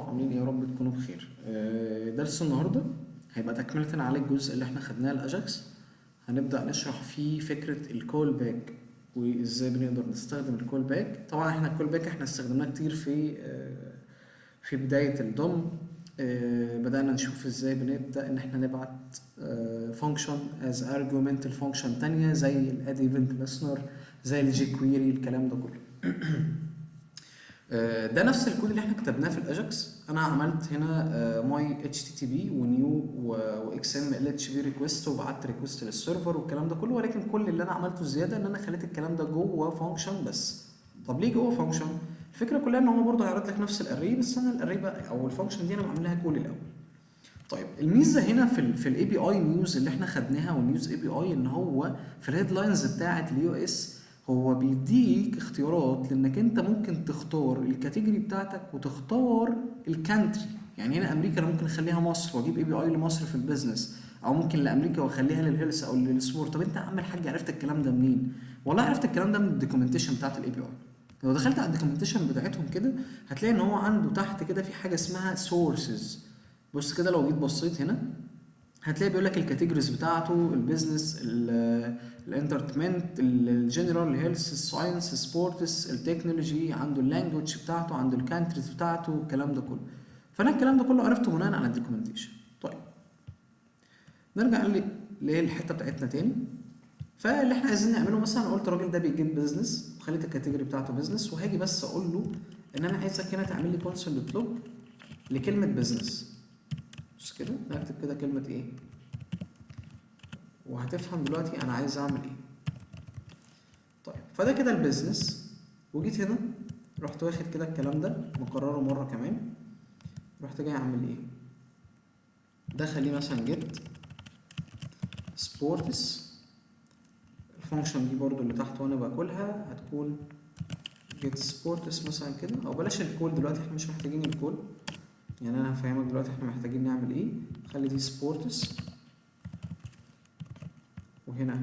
عاملين ايه؟ يا رب تكونوا بخير. درس النهارده هيبقى تكملة على الجزء اللي احنا خدناه الأجاكس. هنبدأ نشرح فيه فكرة الكول باك وازاي بنقدر نستخدم الكول باك. طبعا احنا الكول باك احنا استخدمناه كتير في بداية الضم. بدأنا نشوف ازاي بنبدأ ان احنا نبعت فانكشن از ارجيومنتال فانكشن تانية زي الاد ايفنت listener، زي الجي كويري، الكلام ده كله. ده نفس الكود اللي احنا كتبناه في الاجاكس. انا عملت هنا ماي اتش تي تي بي ونيو واكس ام ال اتش بي ريكويست، وبعت ريكويست للسيرفر والكلام ده كله، ولكن كل اللي انا عملته زياده ان انا خليت الكلام ده جوه فانكشن بس. طب ليه جوه فانكشن؟ الفكره كلها ان هو برضه هيعرض لك نفس الاري، بس انا الاري بقى او الفانكشن دي انا بعملها كول الاول. طيب الميزه هنا في الاي بي اي نيوز اللي احنا خدناها، والنيوز اي بي اي، ان هو في الهيدلاينز بتاعه اليو اس هو بيديك اختيارات لانك انت ممكن تختار الكاتيجوري بتاعتك وتختار الكانتري. يعني هنا امريكا انا ممكن اخليها مصر واجيب اي بي اي لمصر في البيزنس، او ممكن لامريكا واخليها للهيلث او للسبورت. طب انت يا عم الحاج عرفت الكلام ده منين؟ والله عرفت الكلام ده من الدوكيومنتيشن بتاعت الاي بي اي. لو دخلت على الدوكيومنتيشن بتاعتهم كده هتلاقي ان هو عنده تحت كده في حاجه اسمها سورسز. بص كده لو جيت بصيت هنا هتلاقي بيقول لك الكاتيجوريز بتاعته: البيزنس، الانترتمنت، الجنرال، الهيلث، الساينس، سبورتس، التكنولوجي، عنده اللانجوج بتاعته، عنده الكانتريز بتاعته، الكلام ده كله. فانا الكلام ده كله عرفته بناء على الدوكيومنتيشن. طيب نرجع للحته بتاعتنا تاني. فاللي احنا عايزين نعمله مثلا، قلت الراجل ده بيجيب بيزنس وخليت الكاتيجوري بتاعته بيزنس، وهاجي بس اقول له ان انا عايزك هنا تعمل لي كونسول بلوج لكلمه بيزنس. بص كده نكتب كده كلمه ايه، وهتفهم دلوقتي انا عايز اعمل ايه. طيب فده كده البيزنس، وجيت هنا رحت واخد كده الكلام ده مكرره مره كمان، رحت جاي اعمل ايه، ده خليه مثلا جيت سبورتس. الفانكشن دي برضو اللي تحت وانا باكلها هتكون جيت سبورتس مثلا كده، او بلاش الكول دلوقتي، احنا مش محتاجين الكول. يعني انا هفهمك دلوقتي احنا محتاجين نعمل ايه. خلي دي سبورتس، وهنا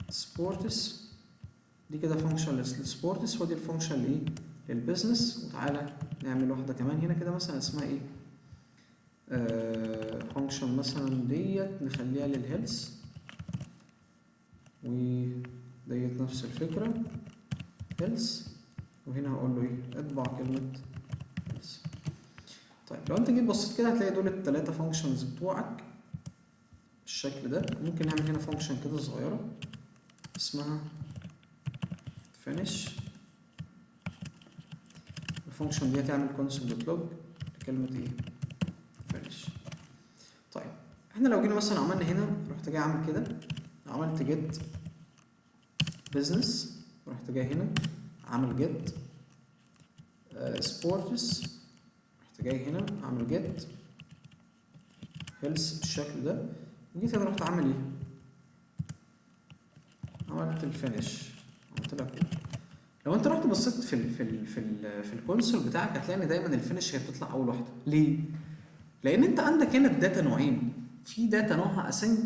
سبورتس، دي كده فانكشن للسبورتس، ودي الفانكشن لايه، للبيزنس. وتعالى نعمل واحده كمان هنا كده مثلا اسمها ايه، فانكشن مثلا ديت نخليها للهيلث، وديت نفس الفكره هيلث، وهنا هقول له ايه، اطبع كلمه هيلث. طيب لو انت جيت بصيت كده هتلاقي دول الثلاثه فانكشنز بتوعك بالشكل ده. ممكن نعمل هنا فانكشن كده صغيره اسمها finish. الفانكشن دي هتعمل console log لكلمه ايه، finish. طيب احنا لو جينا مثلا عملنا هنا، رحت جاي عامل كده، عملت get business، رحت جاي هنا عامل get sports، رحت جاي هنا عامل get health بالشكل ده، وجيت هنا رحت عامل ايه، عملت الفينش، عملت لها كود. لو انت رحت بصيت في الكونسول بتاعك هتلاقي ان دايما الفينش هي بتطلع اول واحده. ليه؟ لان انت عندك هنا الداتا نوعين، في داتا نوعها اسync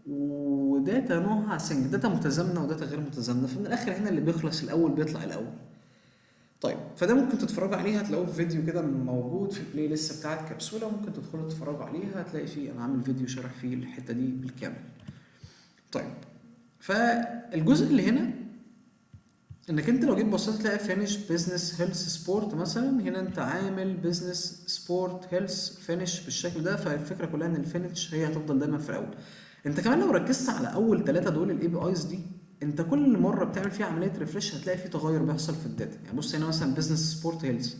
وداتا نوعها sync، داتا متزامنه وداتا غير متزامنه. فمن الاخر هنا اللي بيخلص الاول بيطلع الاول. طيب فده ممكن تتفرجوا عليه، هتلاقوه في فيديو كده موجود في البلاي ليست بتاعت كبسوله، ممكن تدخلوا تتفرجوا عليها، هتلاقي فيه انا عامل فيديو شرح فيه الحته دي بالكامل. طيب فالجزء اللي هنا انك انت لو جيت بصيت تلاقي فينيش بزنس هيلث سبورت مثلا، هنا انت عامل بزنس سبورت هيلث فينيش بالشكل ده. فالفكره كلها ان الفينيش هي هتفضل دايما في الاول. انت كمان لو ركزت على اول ثلاثه دول الاي بي ايز دي، انت كل مره بتعمل فيها عمليه ريفرش هتلاقي في تغير بيحصل في الداتا. يعني بص هنا مثلا بزنس سبورت هيلث،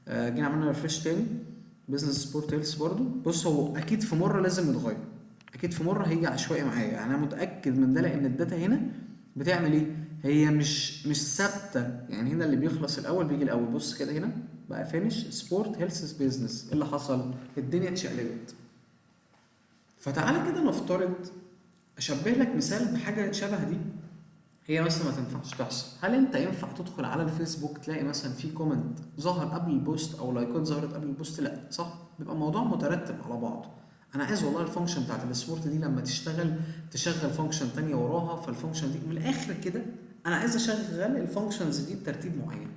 جينا عملنا ريفرش تاني بزنس سبورت هيلث برضو، بص هو اكيد في مره لازم يتغير، اكيد في مره هيجي عشوائي معايا. يعني انا متاكد من ده لان الداتا هنا بتعمل ايه، هي مش ثابته. يعني هنا اللي بيخلص الاول بيجي الاول. بص كده هنا بقى فينيش سبورت هيلث بيزنس، ايه اللي حصل، الدنيا اتشقلبت. فتعالى كده نفترض اشبه لك مثال بحاجه شبه دي، هي مثلا ما تنفعش تحصل. هل انت ينفع تدخل على الفيسبوك تلاقي مثلا في كومنت ظهر قبل البوست او لايكات ظهرت قبل البوست؟ لا، صح، بيبقى الموضوع مترتب على بعضه. انا عايز والله الفانكشن بتاعت السبورت دي لما تشغل فانكشن تانية وراها، فالفانكشن دي من الاخر كده انا عايز اشغل الفانكشنز دي بترتيب معين.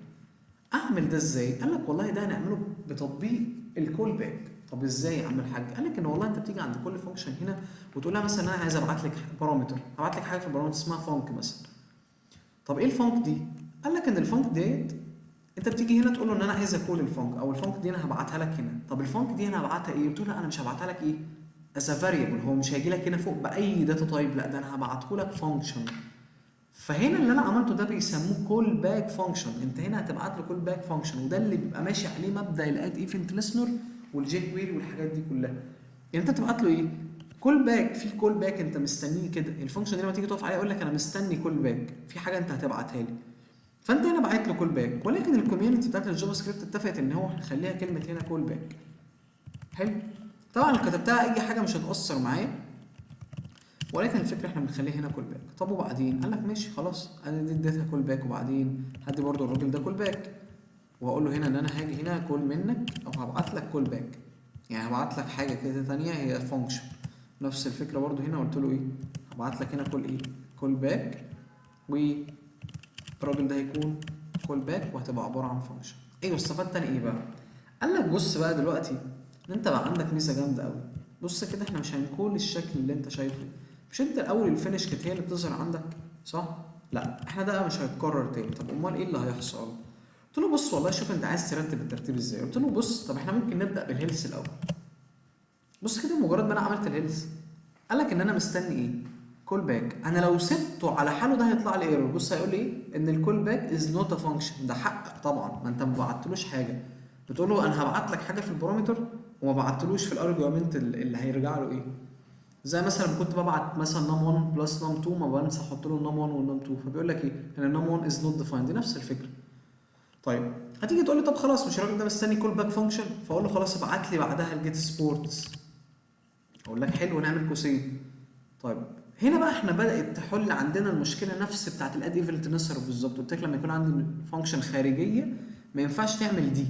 اعمل ده ازاي؟ قال لك والله ده هنعمله بتطبيق الكول باك. طب ازاي يا عم الحاج؟ قال لك ان والله انت بتيجي عند كل فانكشن هنا وتقول لها مثلا انا عايز ابعت لك بارامتر، هبعت لك حاجه في البارامتر اسمها فانك مثلا. طب ايه الفانك دي؟ قال لك ان الفانك ديت انت بتيجي هنا تقول له ان انا عايز اكول الفانك، او الفانك دي انا هبعتها لك هنا. طب الفانك دي انا هبعتها ايه؟ قلت له لا انا مش هبعتها لك ايه از فاريبل، هو مش هيجي لك هنا فوق باي داتا تايب، لا ده انا هبعته لك فانكشن. فهنا اللي انا عملته ده بيسموه كول باك فانكشن. انت هنا هتبعت له كول باك فانكشن، وده اللي بيبقى ماشي عليه مبدا الاد ايفنت ليسنر والجي كويري والحاجات دي كلها. يعني انت تبعت له ايه؟ كول باك. في كول باك انت مستنيه كده، الفانكشن دي لما تيجي تقف عليها يقول لك انا مستني كول باك في حاجه انت هتبعتها لي. فانت هنا بعت له كول باك، ولكن الكوميونتي بتاعت الجافا سكريبت اتفقت ان هو هنخليها كلمه هنا كول باك. حلو. طبعا كتبتها اي حاجه مش هتاثر معايا، ولكن الفكره احنا بنخليها هنا كول باك. طب وبعدين؟ قال لك ماشي خلاص انا دي اديتها كول باك، وبعدين هدي برده الراجل ده كول باك، وهقول له هنا ان انا هاجي هنا كول منك او هبعت لك كول باك، يعني هبعت لك حاجه كده ثانيه هي فانكشن. نفس الفكره برده هنا قلت له ايه؟ هبعت لك هنا كول ايه؟ كول باك، والراجل ده هيكون كول باك وهتبقى عباره عن فانكشن. ايوه استفدت انا ايه بقى؟ قال لك بص بقى دلوقتي ان انت بقى عندك ميزه جامده قوي. بص كده احنا مش هنكون الشكل اللي انت شايفه، مش انت الاول الفينش كانت هي اللي بتظهر عندك صح؟ لا احنا ده مش هيتكرر تاني. طب امال ايه اللي هيحصل؟ قلت له بص والله شوف انت عايز ترتب الترتيب ازاي. قلت له بص طب احنا ممكن نبدا بالهيلث الاول. بص كده مجرد ما انا عملت الهيلث قال لك ان انا مستني ايه؟ كول باك. انا لو سبته على حاله ده هيطلع لي ايرور. بص هيقول لي ايه؟ ان الكول باك از نوت ا فانكشن. ده حقك طبعا، ما انت ما بعتلوش حاجه. بتقول له انا هبعت لك حاجه في البارامتر وما بعتلوش في الارجيومنت اللي هيرجع له ايه. زي مثلا كنت ببعت مثلا نم 1 بلس نم 2 ما بنسى احط له نم 1 والنم 2، فبيقول لك ايه؟ ان النم 1 از نوت ديفايند. دي نفس الفكره. طيب هتيجي تقول لي طب خلاص مش الراجل ده مستني كول باك فانكشن، فاقول له خلاص ابعت لي بعدها الجيت سبورتس. اقول لك حلو نعمل قوسين. طيب هنا بقى احنا بدات تحل عندنا المشكله نفس بتاعت الاد ايفنت نسر بالظبط. قلت لك لما يكون عندي فانكشن خارجيه ما ينفعش تعمل دي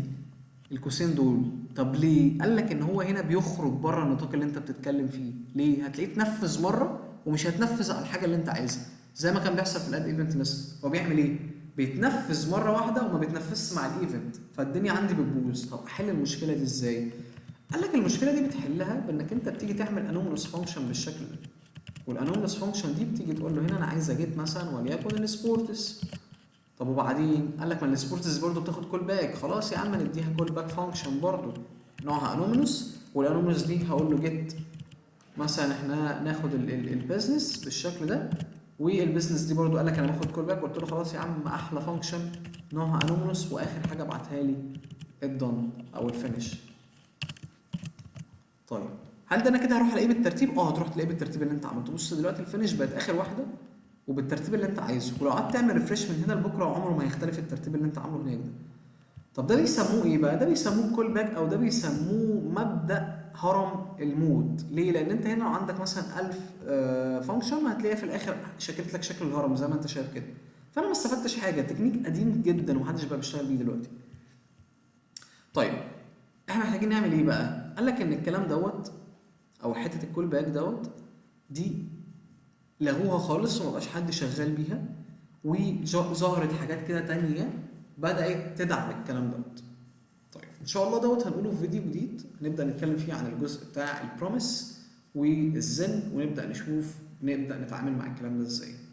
القوسين دول. طب ليه؟ قال لك ان هو هنا بيخرج بره النطاق اللي انت بتتكلم فيه. ليه؟ هتلاقيه اتنفذ مره ومش هتنفذ على الحاجه اللي انت عايزها، زي ما كان بيحصل في الاد ايفنت نسر. هو بيعمل ايه؟ بيتنفذ مره واحده وما بيتنفذش مع الايفنت، فالدنيا عندي بتبوظ. طب احل المشكله دي ازاي؟ قال لك المشكله دي بتحلها بانك انت بتيجي تعمل انومالوس فانكشن بالشكل ده. والانومالوس فانكشن دي بتيجي تقول له هنا انا عايز اجيت مثلا وليكن السبورتس. طب وبعدين؟ قال لك ما السبورتس برضه بتاخد كول باك. خلاص يا عم نديها كول باك فانكشن برضه نوعها انومالوس، والانومالوس دي هقول له جيت مثلا احنا ناخد البيزنس بالشكل ده، والبيزنس دي برضه قال لك انا باخد كول باك. قلت له خلاص يا عم احلى فانكشن نوعها انومالوس، واخر حاجه ابعتها لي الدن او الفينش. طيب هل ده انا كده هروح الاقيه بالترتيب؟ هتروح تلاقيه بالترتيب اللي انت عملته. بص دلوقتي الفينش بقت اخر واحده وبالترتيب اللي انت عايزه، ولو قعدت تعمل ريفريش من هنا لبكره عمره ما هيختلف الترتيب اللي انت عامله هناك ده. طب ده بيسموه ايه بقى؟ ده بيسموه كول باك، او ده بيسموه مبدا هرم المود. ليه؟ لان انت هنا لو عندك مثلا 1000 فانكشن هتلاقيها في الاخر شكلت لك شكل الهرم زي ما انت شايف كده. فانا ما استفدتش حاجه، تكنيك قديم جدا ومحدش بقى بيشتغل بيه دلوقتي. طيب احنا محتاجين نعمل ايه بقى؟ قال لك ان الكلام دوت او حته الكول باك دوت دي لغوها خالص ومبقاش حد شغال بيها، وظهرت حاجات كده تانية بدأت تدعم الكلام دوت. طيب ان شاء الله دوت هنقوله في فيديو جديد نبدأ نتكلم فيه عن الجزء بتاع البروميس والزن، ونبدأ نشوف نبدأ نتعامل مع الكلام ده ازاي.